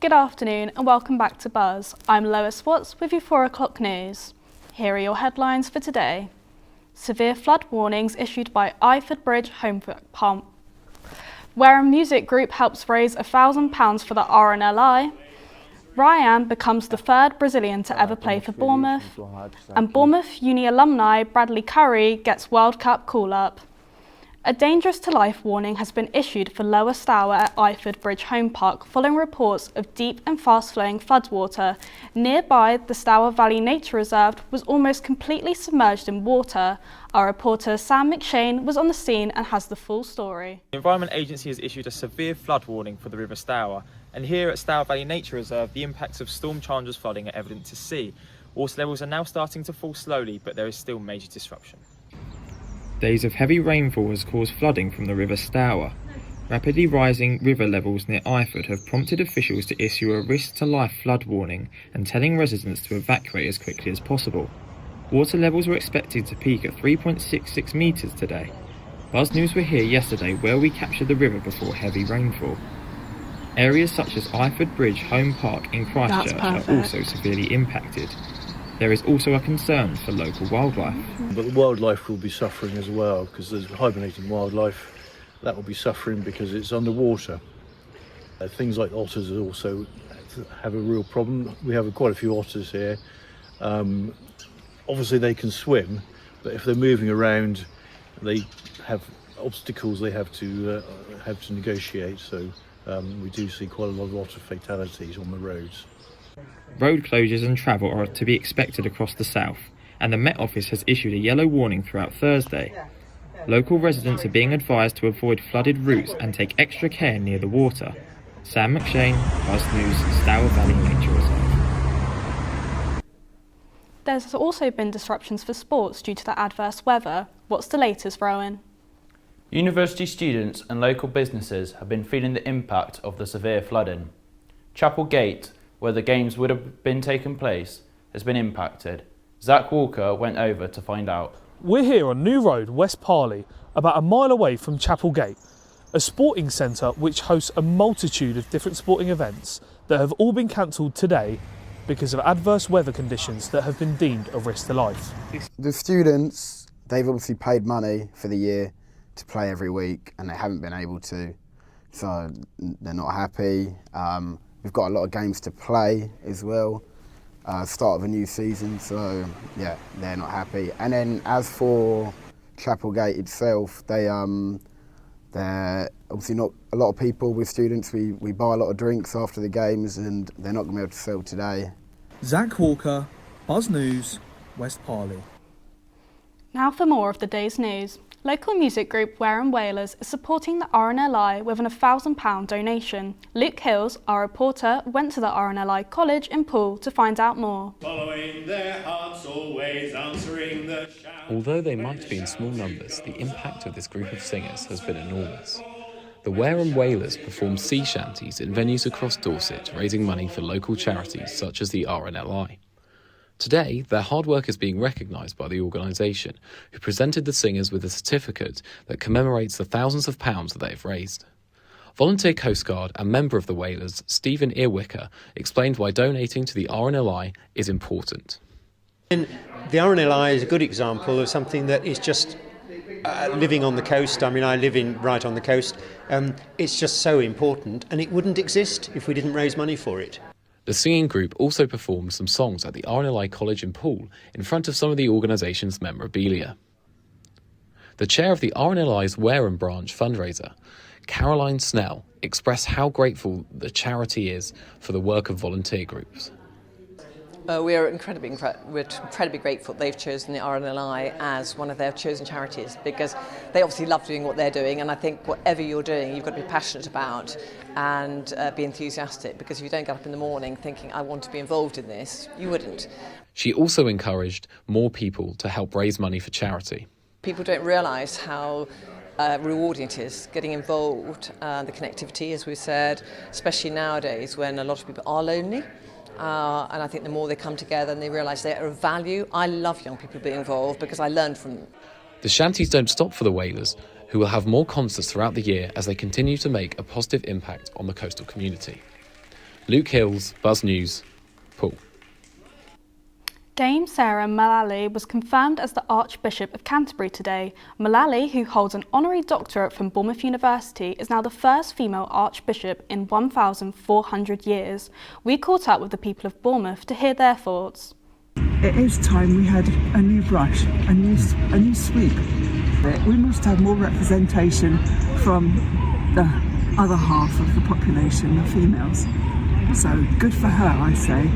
Good afternoon and welcome back to Buzz. I'm Lois Watts with your 4 o'clock news. Here are your headlines for today. Severe flood warnings issued by Iford Bridge Home Park, where a music group helps raise £1,000 for the RNLI. Ryan becomes the 3rd Brazilian to ever play for Bournemouth. And Bournemouth Uni alumni Bradley Curry gets World Cup call-up. A dangerous to life warning has been issued for Lower Stour at Iford Bridge Home Park following reports of deep and fast-flowing floodwater. Nearby, the Stour Valley Nature Reserve was almost completely submerged in water. Our reporter Sam McShane was on the scene and has the full story. The Environment Agency has issued a severe flood warning for the River Stour, and here at Stour Valley Nature Reserve, the impacts of Storm Chandra's flooding are evident to see. Water levels are now starting to fall slowly, but there is still major disruption. Days of heavy rainfall has caused flooding from the River Stour. Rapidly rising river levels near Iford have prompted officials to issue a risk-to-life flood warning and telling residents to evacuate as quickly as possible. Water levels were expected to peak at 3.66 metres today. Buzz News were here yesterday where we captured the river before heavy rainfall. Areas such as Iford Bridge Home Park in Christchurch are also severely impacted. There is also a concern for local wildlife. But the wildlife will be suffering as well because there's hibernating wildlife that will be suffering because it's underwater. Things like otters also have a real problem. We have quite a few otters here. Obviously they can swim, but if they're moving around, they have obstacles they have to negotiate. So we do see quite a lot of fatalities on the roads. Road closures and travel are to be expected across the south, and the Met Office has issued a yellow warning throughout Thursday. Local residents are being advised to avoid flooded routes and take extra care near the water. Sam McShane, Buzz News, Stour Valley Nature Reserve. There's also been disruptions for sports due to the adverse weather. What's the latest, Rowan? University students and local businesses have been feeling the impact of the severe flooding. Chapel Gate, where the games would have been taking place, has been impacted. Zach Walker went over to find out. We're here on New Road, West Parley, about a mile away from Chapel Gate, a sporting centre which hosts a multitude of different sporting events that have all been cancelled today because of adverse weather conditions that have been deemed a risk to life. The students, they've obviously paid money for the year to play every week and they haven't been able to, so they're not happy. We've got a lot of games to play as well, start of a new season, so yeah, they're not happy. And then as for Chapel Gate itself, they're obviously not a lot of people with students. We buy a lot of drinks after the games and they're not going to be able to sell today. Zach Walker, Buzz News, West Parley. Now for more of the day's news. Local music group Wareham Whalers is supporting the RNLI with an £1,000 donation. Luke Hills, our reporter, went to the RNLI College in Poole to find out more. Following their hearts, always answering the shout. Although they might be in small numbers, the impact of this group of singers has been enormous. The Wareham Whalers perform sea shanties in venues across Dorset, raising money for local charities such as the RNLI. Today, their hard work is being recognised by the organisation, who presented the singers with a certificate that commemorates the thousands of pounds that they've raised. Volunteer Coastguard and member of the Whalers, Stephen Earwicker, explained why donating to the RNLI is important. And the RNLI is a good example of something that is just living on the coast. I mean, I live right on the coast. It's just so important, and it wouldn't exist if we didn't raise money for it. The singing group also performed some songs at the RNLI College in Poole in front of some of the organisation's memorabilia. The chair of the RNLI's Wareham branch fundraiser, Caroline Snell, expressed how grateful the charity is for the work of volunteer groups. We're incredibly grateful they've chosen the RNLI as one of their chosen charities, because they obviously love doing what they're doing, and I think whatever you're doing you've got to be passionate about and be enthusiastic, because if you don't get up in the morning thinking I want to be involved in this, you wouldn't. She also encouraged more people to help raise money for charity. People don't realise how rewarding it is getting involved, the connectivity, as we said, especially nowadays when a lot of people are lonely. And I think the more they come together and they realise they are of value. I love young people being involved because I learned from them. The shanties don't stop for the Whalers, who will have more concerts throughout the year as they continue to make a positive impact on the coastal community. Luke Hills, Buzz News, Poole. Dame Sarah Mullally was confirmed as the Archbishop of Canterbury today. Mullally, who holds an honorary doctorate from Bournemouth University, is now the first female Archbishop in 1,400 years. We caught up with the people of Bournemouth to hear their thoughts. It is time we had a new brush, a new sweep. We must have more representation from the other half of the population, the females. So good for her, I say.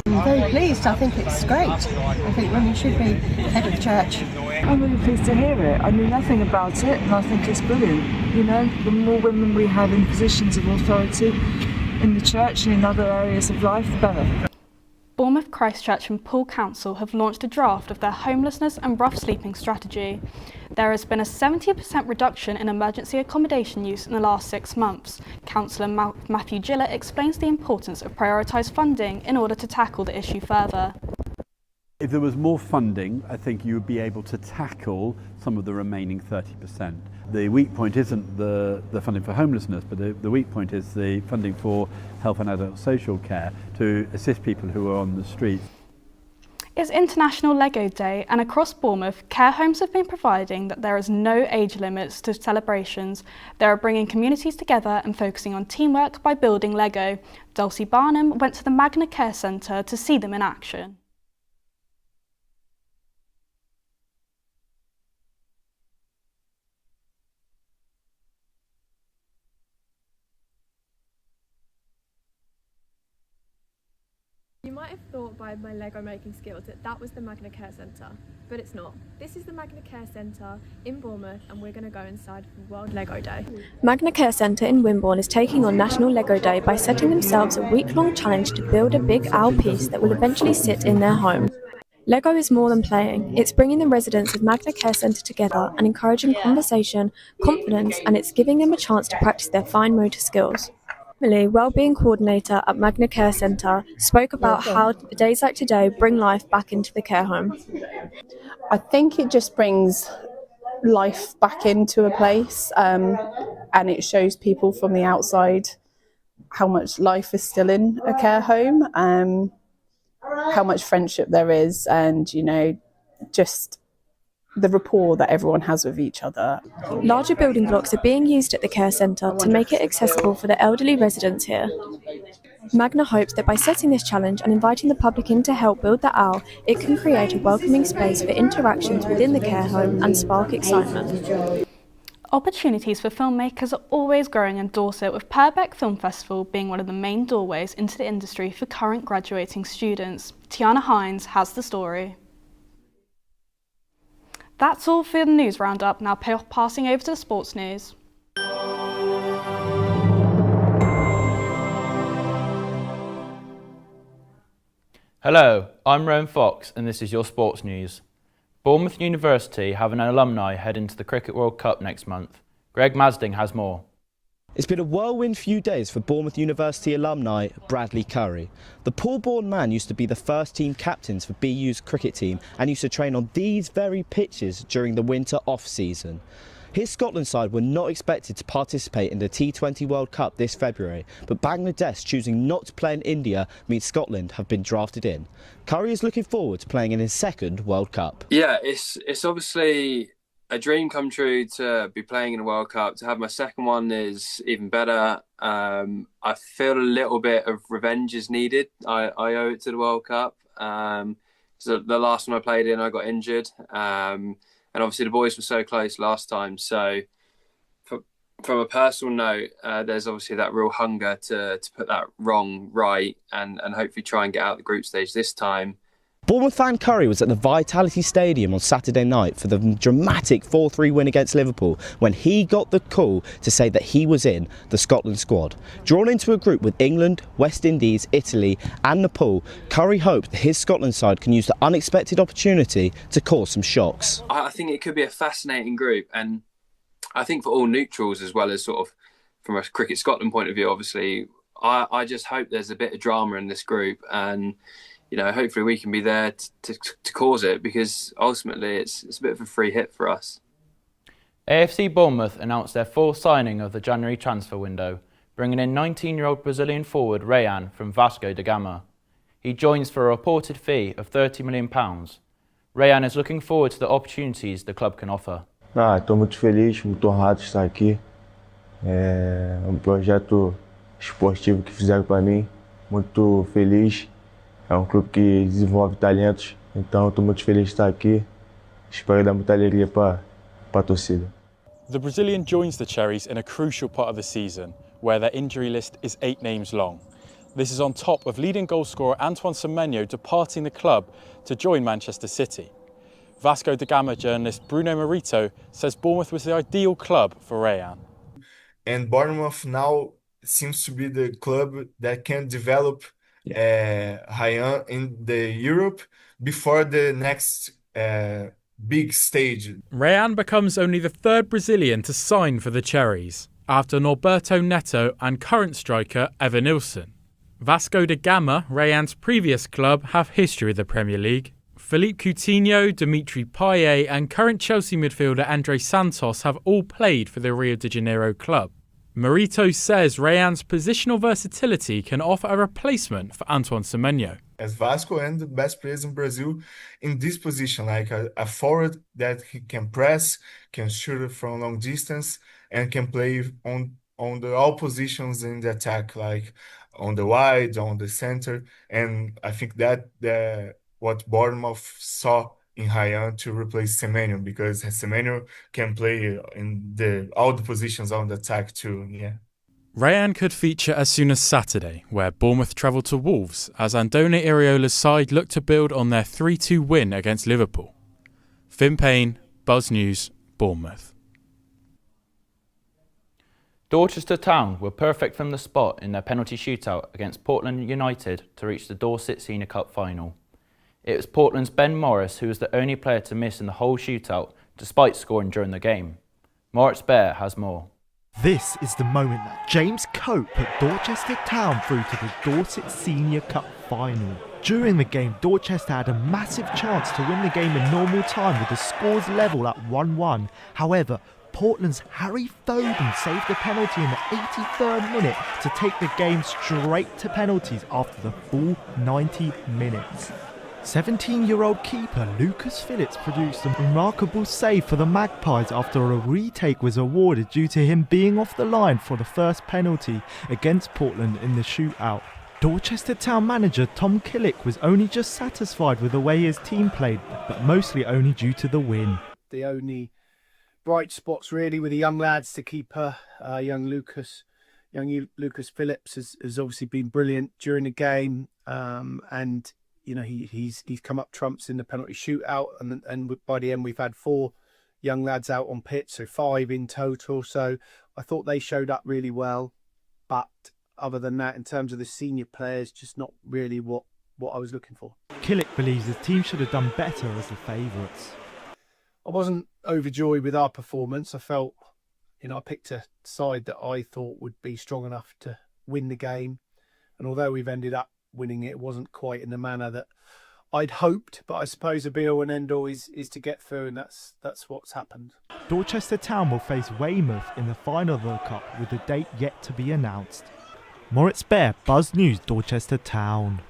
I'm very pleased. I think it's great. I think women should be head of church. I'm really pleased to hear it. I knew nothing about it, and I think it's brilliant. You know, the more women we have in positions of authority in the church and in other areas of life, the better. Bournemouth, Christchurch and Poole Council have launched a draft of their homelessness and rough sleeping strategy. There has been a 70% reduction in emergency accommodation use in the last 6 months. Councillor Matthew Gillett explains the importance of prioritised funding in order to tackle the issue further. If there was more funding, I think you would be able to tackle some of the remaining 30%. The weak point isn't the funding for homelessness, but the weak point is the funding for health and adult social care to assist people who are on the streets. It's International Lego Day, and across Bournemouth, care homes have been providing that there is no age limits to celebrations. They are bringing communities together and focusing on teamwork by building Lego. Dulcie Barnum went to the Magna Care Centre to see them in action. You might have thought by my Lego making skills that was the Magna Care Centre, but it's not. This is the Magna Care Centre in Bournemouth, and we're going to go inside for World Lego Day. Magna Care Centre in Wimborne is taking on National Lego Day by setting themselves a week-long challenge to build a big owl piece that will eventually sit in their home. Lego is more than playing. It's bringing the residents of Magna Care Centre together and encouraging conversation, confidence, and it's giving them a chance to practice their fine motor skills. Emily, Wellbeing Coordinator at Magna Care Centre, spoke about how days like today bring life back into the care home. I think it just brings life back into a place, and it shows people from the outside how much life is still in a care home, how much friendship there is, and, you know, just the rapport that everyone has with each other. Larger building blocks are being used at the care centre to make it accessible for the elderly residents here. Magna hopes that by setting this challenge and inviting the public in to help build the owl, it can create a welcoming space for interactions within the care home and spark excitement. Opportunities for filmmakers are always growing in Dorset, with Purbeck Film Festival being one of the main doorways into the industry for current graduating students. Tiana Hines has the story. That's all for the news roundup, now passing over to the sports news. Hello, I'm Rowan Fox and this is your sports news. Bournemouth University have an alumni heading to the Cricket World Cup next month. Greg Masding has more. It's been a whirlwind few days for Bournemouth University alumni Bradley Curry. The Poole-born man used to be the first team captains for BU's cricket team and used to train on these very pitches during the winter off-season. His Scotland side were not expected to participate in the T20 World Cup this February, but Bangladesh choosing not to play in India means Scotland have been drafted in. Curry is looking forward to playing in his second World Cup. Yeah, it's obviously a dream come true to be playing in a World Cup. To have my second one is even better. I feel a little bit of revenge is needed. I owe it to the World Cup. So the last one I played in, I got injured. And obviously the boys were so close last time. So from a personal note, there's obviously that real hunger to put that wrong right and hopefully try and get out the group stage this time. Bournemouth fan Curry was at the Vitality Stadium on Saturday night for the dramatic 4-3 win against Liverpool when he got the call to say that he was in the Scotland squad. Drawn into a group with England, West Indies, Italy and Nepal, Curry hoped that his Scotland side can use the unexpected opportunity to cause some shocks. I think it could be a fascinating group, and I think for all neutrals as well as sort of from a Cricket Scotland point of view, obviously, I just hope there's a bit of drama in this group, and you know, hopefully we can be there to cause it, because ultimately it's a bit of a free hit for us. AFC Bournemouth announced their full signing of the January transfer window. bringing in 19-year-old Brazilian forward Rayan from Vasco da Gama. He joins for a reported fee of £30 million. Rayan is looking forward to the opportunities the club can offer. Estou muito feliz, muito honrado de estar aqui. É projeto esportivo que fizeram para mim, muito feliz. É clube que desenvolve talentos, então estou muito feliz de estar aqui. Espero dar muita alegria para a torcida. The Brazilian joins the Cherries in a crucial part of the season, where their injury list is 8 names long. This is on top of leading goalscorer Antoine Semenyo departing the club to join Manchester City. Vasco da Gama journalist Bruno Marito says Bournemouth was the ideal club for Rayan. And Bournemouth now seems to be the club that can develop Rayan in the Europe before the next big stage. Rayan becomes only the third Brazilian to sign for the Cherries, after Norberto Neto and current striker Evan Nilsson. Vasco da Gama, Rayan's previous club, have history of the Premier League. Philippe Coutinho, Dimitri Payet and current Chelsea midfielder Andre Santos have all played for the Rio de Janeiro club. Marito says Rayan's positional versatility can offer a replacement for Antoine Semenyo. As Vasco and the best players in Brazil in this position, like a forward that he can press, can shoot from long distance, and can play on all positions in the attack, like on the wide, on the center. And I think that what Bournemouth saw in Rayan to replace Semenyo, because Semenyo can play in all the positions on the attack too. Yeah. Rayan could feature as soon as Saturday, where Bournemouth travel to Wolves as Andone Iraola's side look to build on their 3-2 win against Liverpool. Finn Payne, Buzz News, Bournemouth. Dorchester Town were perfect from the spot in their penalty shootout against Portland United to reach the Dorset Senior Cup final. It was Portland's Ben Morris who was the only player to miss in the whole shootout, despite scoring during the game. Moritz Bear has more. This is the moment that James Cope put Dorchester Town through to the Dorset Senior Cup final. During the game, Dorchester had a massive chance to win the game in normal time with the scores level at 1-1. However, Portland's Harry Foden saved the penalty in the 83rd minute to take the game straight to penalties after the full 90 minutes. 17-year-old keeper Lucas Phillips produced a remarkable save for the Magpies after a retake was awarded due to him being off the line for the first penalty against Portland in the shootout. Dorchester Town manager Tom Killick was only just satisfied with the way his team played, but mostly only due to the win. The only bright spots really with the young lads to keep young Lucas Phillips has obviously been brilliant during the game, and you know he's come up trumps in the penalty shootout, and by the end we've had 4 young lads out on pitch, so 5 in total. So I thought they showed up really well, but other than that, in terms of the senior players, just not really what I was looking for. Killick believes his team should have done better as the favourites. I wasn't overjoyed with our performance. I felt, I picked a side that I thought would be strong enough to win the game. And although we've ended up winning it, it wasn't quite in the manner that I'd hoped. But I suppose the be-all and end-all is to get through, and that's what's happened. Dorchester Town will face Weymouth in the final of the Cup, with the date yet to be announced. Moritz Bear, Buzz News, Dorchester Town.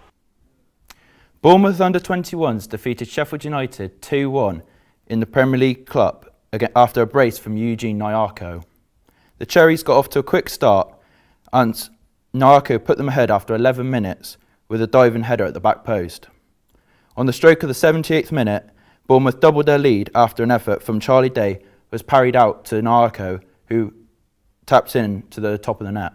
Bournemouth under-21s defeated Sheffield United 2-1 in the Premier League Cup after a brace from Eugene Nyarko. The Cherries got off to a quick start and Nyarko put them ahead after 11 minutes with a diving header at the back post. On the stroke of the 78th minute, Bournemouth doubled their lead after an effort from Charlie Day was parried out to Nyarko, who tapped in to the top of the net.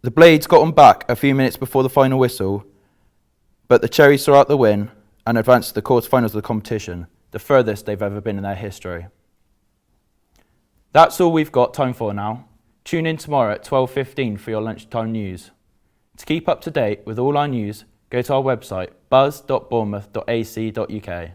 The Blades got on back a few minutes before the final whistle, but the Cherries saw out the win and advanced to the quarter-finals of the competition, the furthest they've ever been in their history. That's all we've got time for now. Tune in tomorrow at 12:15 for your lunchtime news. To keep up to date with all our news, go to our website buzz.bournemouth.ac.uk.